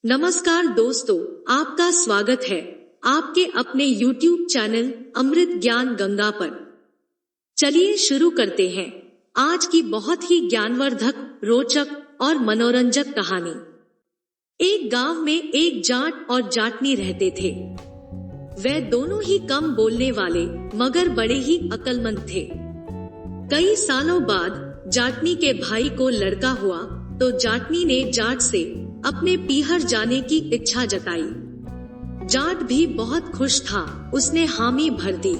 नमस्कार दोस्तों, आपका स्वागत है आपके अपने YouTube चैनल अमृत ज्ञान गंगा पर। चलिए शुरू करते हैं आज की बहुत ही ज्ञानवर्धक, रोचक और मनोरंजक कहानी। एक गांव में एक जाट और जाटनी रहते थे। वे दोनों ही कम बोलने वाले मगर बड़े ही अक्लमंद थे। कई सालों बाद जाटनी के भाई को लड़का हुआ तो जाटनी ने जाट से अपने पीहर जाने की इच्छा जताई। जाट भी बहुत खुश था, उसने हामी भर दी।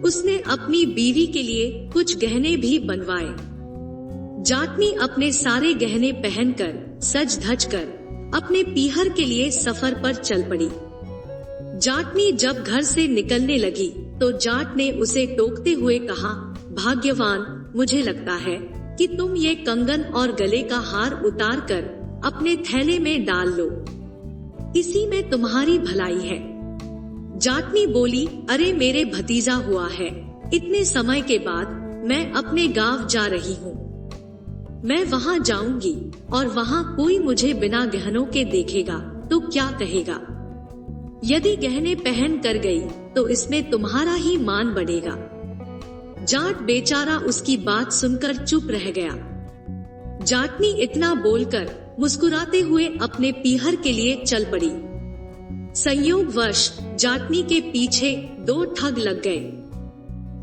उसने अपनी बीवी के लिए कुछ गहने भी बनवाए। जाटनी अपने सारे गहने पहनकर सज धज कर अपने पीहर के लिए सफर पर चल पड़ी। जाटनी जब घर से निकलने लगी तो जाट ने उसे टोकते हुए कहा, भाग्यवान, मुझे लगता है कि तुम ये कंगन और गले का हार उतार कर अपने थैले में डाल लो, इसी में तुम्हारी भलाई है। जाटनी बोली, अरे मेरे भतीजा हुआ है, इतने समय के बाद मैं अपने गांव जा रही हूँ। मैं वहाँ जाऊंगी और वहाँ कोई मुझे बिना गहनों के देखेगा तो क्या कहेगा। यदि गहने पहन कर गई तो इसमें तुम्हारा ही मान बढ़ेगा। जाट बेचारा उसकी बात सुनकर चुप रह गया। जाटनी इतना बोलकर मुस्कुराते हुए अपने पीहर के लिए चल पड़ी। संयोगवश जाटनी के पीछे दो ठग लग गए।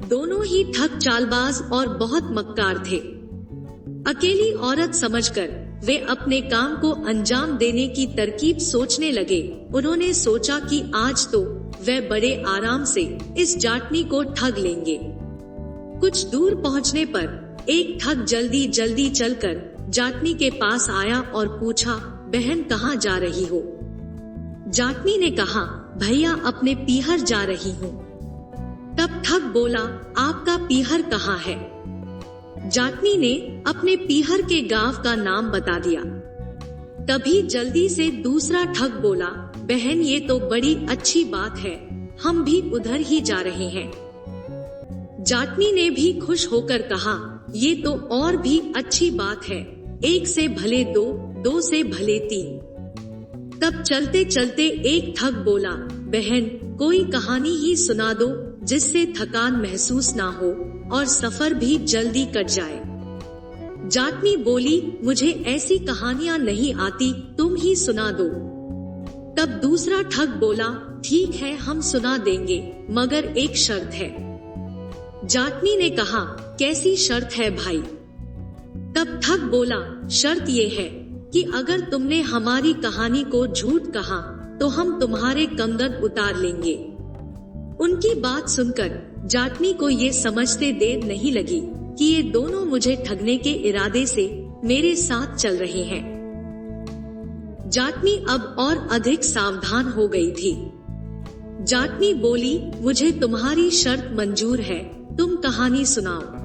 दोनों ही ठग चालबाज और बहुत मक्कार थे। अकेली औरत समझकर वे अपने काम को अंजाम देने की तरकीब सोचने लगे। उन्होंने सोचा कि आज तो वे बड़े आराम से इस जाटनी को ठग लेंगे। कुछ दूर पहुंचने पर एक ठग जल्दी जल्दी चलकर जाटनी के पास आया और पूछा, बहन कहाँ जा रही हो? जाटनी ने कहा, भैया अपने पीहर जा रही हूँ। तब ठग बोला, आपका पीहर कहाँ है? जाटनी ने अपने पीहर के गांव का नाम बता दिया। तभी जल्दी से दूसरा ठग बोला, बहन ये तो बड़ी अच्छी बात है, हम भी उधर ही जा रहे हैं। जाटनी ने भी खुश होकर कहा, ये तो और भी अच्छी बात है, एक से भले दो, दो से भले तीन। तब चलते चलते एक ठग बोला, बहन कोई कहानी ही सुना दो जिससे थकान महसूस ना हो और सफर भी जल्दी कट जाए। जाटनी बोली, मुझे ऐसी कहानियां नहीं आती, तुम ही सुना दो। तब दूसरा ठग बोला, ठीक है हम सुना देंगे, मगर एक शर्त है। जाटनी ने कहा, कैसी शर्त है भाई? तब ठग बोला, शर्त ये है कि अगर तुमने हमारी कहानी को झूठ कहा तो हम तुम्हारे कंगन उतार लेंगे। उनकी बात सुनकर जाटनी को ये समझते देर नहीं लगी कि ये दोनों मुझे ठगने के इरादे से मेरे साथ चल रहे हैं। जाटनी अब और अधिक सावधान हो गई थी। जाटनी बोली, मुझे तुम्हारी शर्त मंजूर है, तुम कहानी सुनाओ।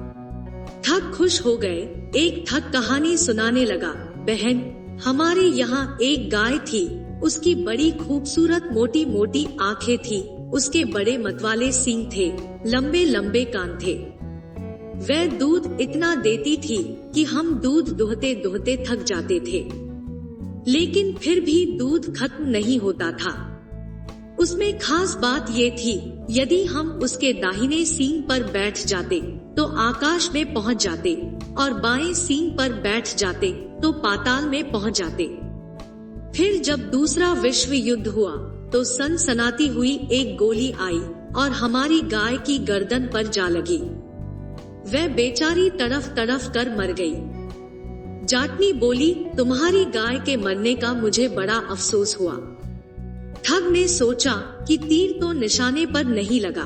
ठग खुश हो गए। एक ठग कहानी सुनाने लगा, बहन हमारे यहाँ एक गाय थी, उसकी बड़ी खूबसूरत मोटी मोटी आंखें थी, उसके बड़े मतवाले सींग थे, लंबे लंबे कान थे। वह दूध इतना देती थी कि हम दूध दोहते दोहते थक जाते थे, लेकिन फिर भी दूध खत्म नहीं होता था। उसमें खास बात ये थी, यदि हम उसके दाहिने सींग पर बैठ जाते तो आकाश में पहुंच जाते और बाएं सींग पर बैठ जाते तो पाताल में पहुंच जाते। फिर जब दूसरा विश्व युद्ध हुआ तो सनसनाती हुई एक गोली आई और हमारी गाय की गर्दन पर जा लगी। वह बेचारी तड़फ तड़फ कर मर गई। जाटनी बोली, तुम्हारी गाय के मरने का मुझे बड़ा अफसोस हुआ। ठग ने सोचा कि तीर तो निशाने पर नहीं लगा।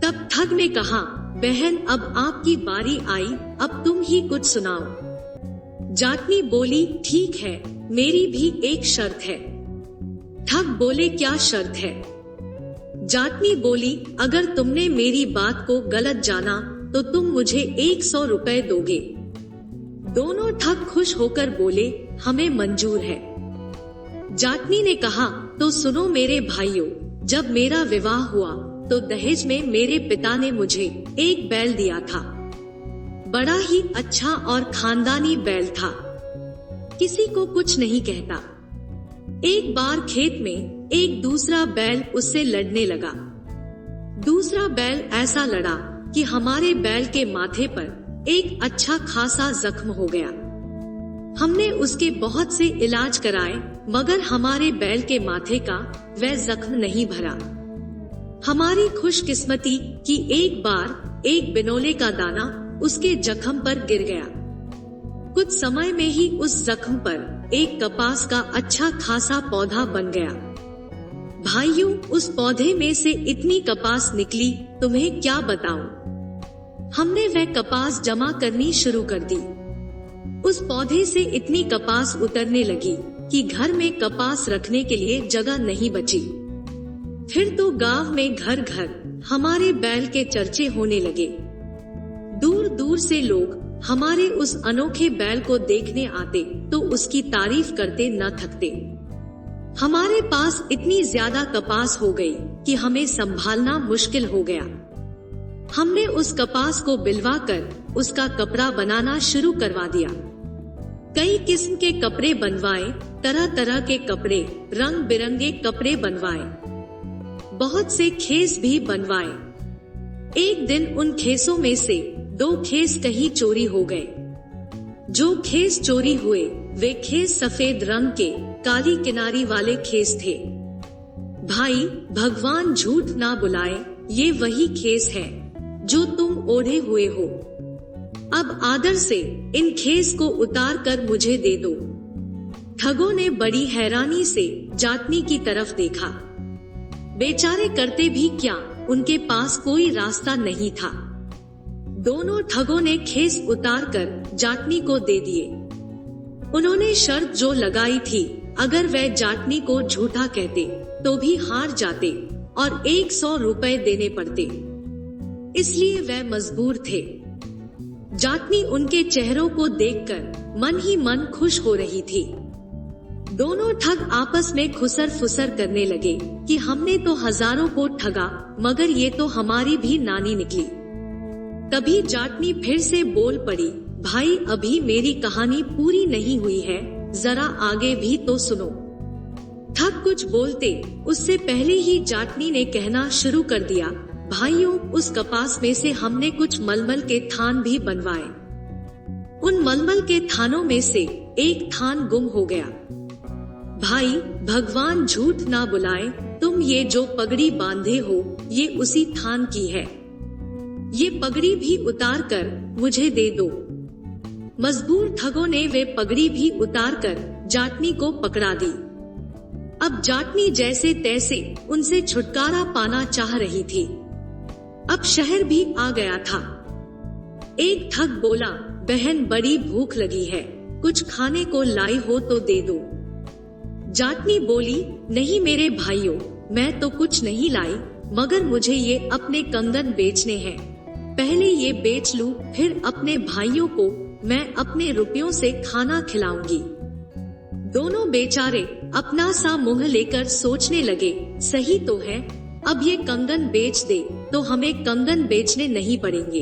तब ठग ने कहा, बहन अब आपकी बारी आई, अब तुम ही कुछ सुनाओ। जाटनी बोली, ठीक है, मेरी भी एक शर्त है। ठग बोले, क्या शर्त है? जाटनी बोली, अगर तुमने मेरी बात को गलत जाना तो तुम मुझे 100 रुपए दोगे। दोनों ठग खुश होकर बोले, हमें मंजूर है। जाटनी ने कहा, तो सुनो मेरे भाइयों, जब मेरा विवाह हुआ तो दहेज में मेरे पिता ने मुझे एक बैल दिया था। बड़ा ही अच्छा और खानदानी बैल था, किसी को कुछ नहीं कहता। एक बार खेत में एक दूसरा बैल उससे लड़ने लगा। दूसरा बैल ऐसा लड़ा कि हमारे बैल के माथे पर एक अच्छा खासा जख्म हो गया। हमने उसके बहुत से इलाज कराए, मगर हमारे बैल के माथे का वह जख्म नहीं भरा। हमारी खुशकिस्मती कि एक बार एक बिनोले का दाना उसके जख्म पर गिर गया। कुछ समय में ही उस जख्म पर एक कपास का अच्छा खासा पौधा बन गया। भाइयों, उस पौधे में से इतनी कपास निकली, तुम्हें क्या बताऊं। हमने वह कपास जमा करनी शुरू कर दी। उस पौधे से इतनी कपास उतरने लगी कि घर में कपास रखने के लिए जगह नहीं बची। फिर तो गांव में घर घर हमारे बैल के चर्चे होने लगे। दूर दूर से लोग हमारे उस अनोखे बैल को देखने आते तो उसकी तारीफ करते न थकते। हमारे पास इतनी ज्यादा कपास हो गई कि हमें संभालना मुश्किल हो गया। हमने उस कपास को बिलवा कर उसका कपड़ा बनाना शुरू करवा दिया। कई किस्म के कपड़े बनवाए, तरह तरह के कपड़े, रंग बिरंगे कपड़े बनवाए, बहुत से खेस भी बनवाए। एक दिन उन खेसों में से 2 खेस कहीं चोरी हो गए। जो खेस चोरी हुए वे खेस सफेद रंग के काली किनारी वाले खेस थे। भाई, भगवान झूठ ना बुलाए, ये वही खेस है जो तुम ओढ़े हुए हो। अब आदर से इन खेस को उतार कर मुझे दे दो। ठगों ने बड़ी हैरानी से जाटनी की तरफ देखा। बेचारे करते भी क्या, उनके पास कोई रास्ता नहीं था। दोनों ठगों ने खेस उतार कर जाटनी को दे दिए। उन्होंने शर्त जो लगाई थी, अगर वह जाटनी को झूठा कहते तो भी हार जाते और 100 रुपए देने पड़ते, इसलिए वह मजबूर थे। जाटनी उनके चेहरों को देखकर मन ही मन खुश हो रही थी। दोनों ठग आपस में खुसर फुसर करने लगे कि हमने तो हजारों को ठगा, मगर ये तो हमारी भी नानी निकली। तभी जाटनी फिर से बोल पड़ी, भाई, अभी मेरी कहानी पूरी नहीं हुई है, जरा आगे भी तो सुनो। ठग कुछ बोलते उससे पहले ही जाटनी ने कहना शुरू कर दिया, भाइयों, उस कपास में से हमने कुछ मलमल के थान भी बनवाए। उन मलमल के थानों में से एक थान गुम हो गया। भाई, भगवान झूठ ना बुलाए, तुम ये जो पगड़ी बांधे हो ये उसी थान की है। ये पगड़ी भी उतार कर मुझे दे दो। मजबूर ठगों ने वे पगड़ी भी उतार कर जाटनी को पकड़ा दी। अब जाटनी जैसे तैसे उनसे छुटकारा पाना चाह रही थी। अब शहर भी आ गया था। एक ठग बोला, बहन, बड़ी भूख लगी है, कुछ खाने को लाई हो तो दे दो। जाटनी बोली, नहीं मेरे भाइयों, मैं तो कुछ नहीं लाई, मगर मुझे ये अपने कंगन बेचने हैं। पहले ये बेच लूं, फिर अपने भाइयों को मैं अपने रुपयों से खाना खिलाऊंगी। दोनों बेचारे अपना सा मुंह लेकर सोचने लगे, सही तो है, अब ये कंगन बेच दे तो हमें कंगन बेचने नहीं पड़ेंगे।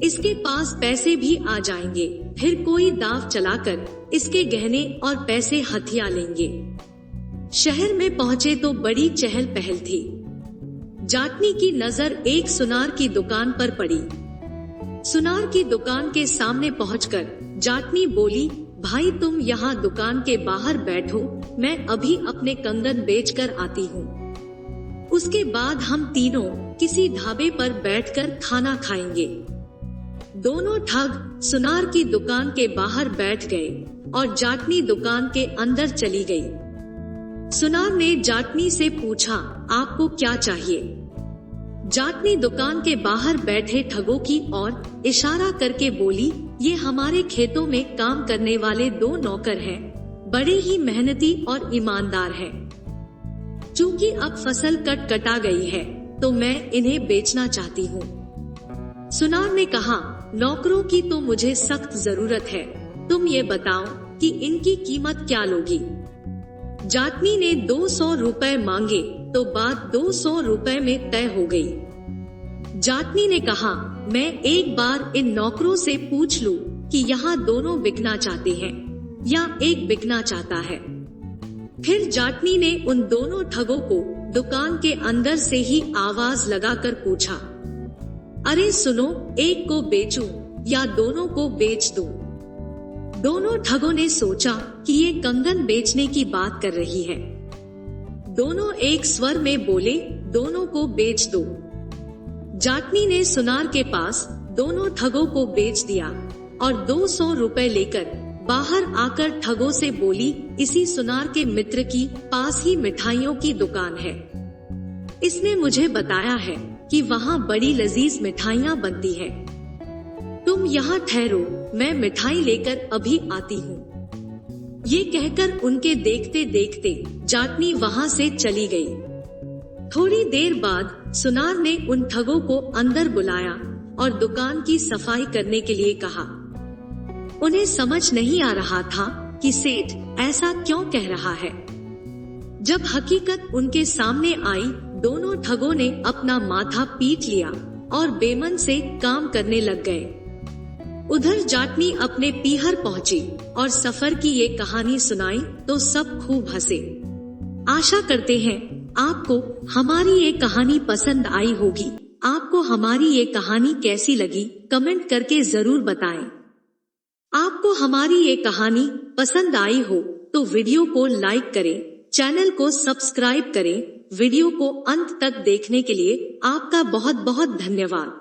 इसके पास पैसे भी आ जाएंगे, फिर कोई दाव चलाकर इसके गहने और पैसे हथिया लेंगे। शहर में पहुँचे तो बड़ी चहल पहल थी। जाटनी की नजर एक सुनार की दुकान पर पड़ी। सुनार की दुकान के सामने पहुंचकर जाटनी बोली, भाई, तुम यहाँ दुकान के बाहर बैठो, मैं अभी अपने कंगन बेचकर आती हूँ। उसके बाद हम तीनों किसी ढाबे पर बैठकर खाना खाएंगे। दोनों ठग सुनार की दुकान के बाहर बैठ गए और जाटनी दुकान के अंदर चली गई। सुनार ने जाटनी से पूछा, आपको क्या चाहिए? जाटनी दुकान के बाहर बैठे ठगों की ओर इशारा करके बोली, ये हमारे खेतों में काम करने वाले 2 नौकर हैं, बड़े ही मेहनती और ईमानदार हैं। चूंकि अब फसल कटा गई है तो मैं इन्हें बेचना चाहती हूँ। सुनार ने कहा, नौकरों की तो मुझे सख्त जरूरत है, तुम ये बताओ कि इनकी कीमत क्या लोगी? जाटनी ने 200 रुपए मांगे तो बात 200 रुपए में तय हो गई। जाटनी ने कहा, मैं एक बार इन नौकरों से पूछ लूं कि यहाँ दोनों बिकना चाहते हैं या एक बिकना चाहता है। फिर जाटनी ने उन दोनों ठगों को दुकान के अंदर से ही आवाज लगाकर पूछा, अरे सुनो, एक को बेचूं या दोनों को बेच दूं? दोनों ठगों ने सोचा कि ये कंगन बेचने की बात कर रही है। दोनों एक स्वर में बोले, दोनों को बेच दो। जाटनी ने सुनार के पास दोनों ठगों को बेच दिया और 200 रुपए लेकर बाहर आकर ठगों से बोली, इसी सुनार के मित्र की पास ही मिठाइयों की दुकान है। इसने मुझे बताया है कि वहाँ बड़ी लजीज मिठाइयाँ बनती है। तुम यहाँ ठहरो, मैं मिठाई लेकर अभी आती हूँ। ये कहकर उनके देखते देखते जाटनी वहाँ से चली गई। थोड़ी देर बाद सुनार ने उन ठगों को अंदर बुलाया और दुकान की सफाई करने के लिए कहा। उन्हें समझ नहीं आ रहा था कि सेठ ऐसा क्यों कह रहा है। जब हकीकत उनके सामने आई, दोनों ठगों ने अपना माथा पीट लिया और बेमन से काम करने लग गए। उधर जाटनी अपने पीहर पहुंची और सफर की ये कहानी सुनाई तो सब खूब हंसे। आशा करते हैं आपको हमारी ये कहानी पसंद आई होगी। आपको हमारी ये कहानी कैसी लगी कमेंट करके जरूर बताएं। आपको हमारी ये कहानी पसंद आई हो तो वीडियो को लाइक करें, चैनल को सब्सक्राइब करें। वीडियो को अंत तक देखने के लिए आपका बहुत बहुत धन्यवाद।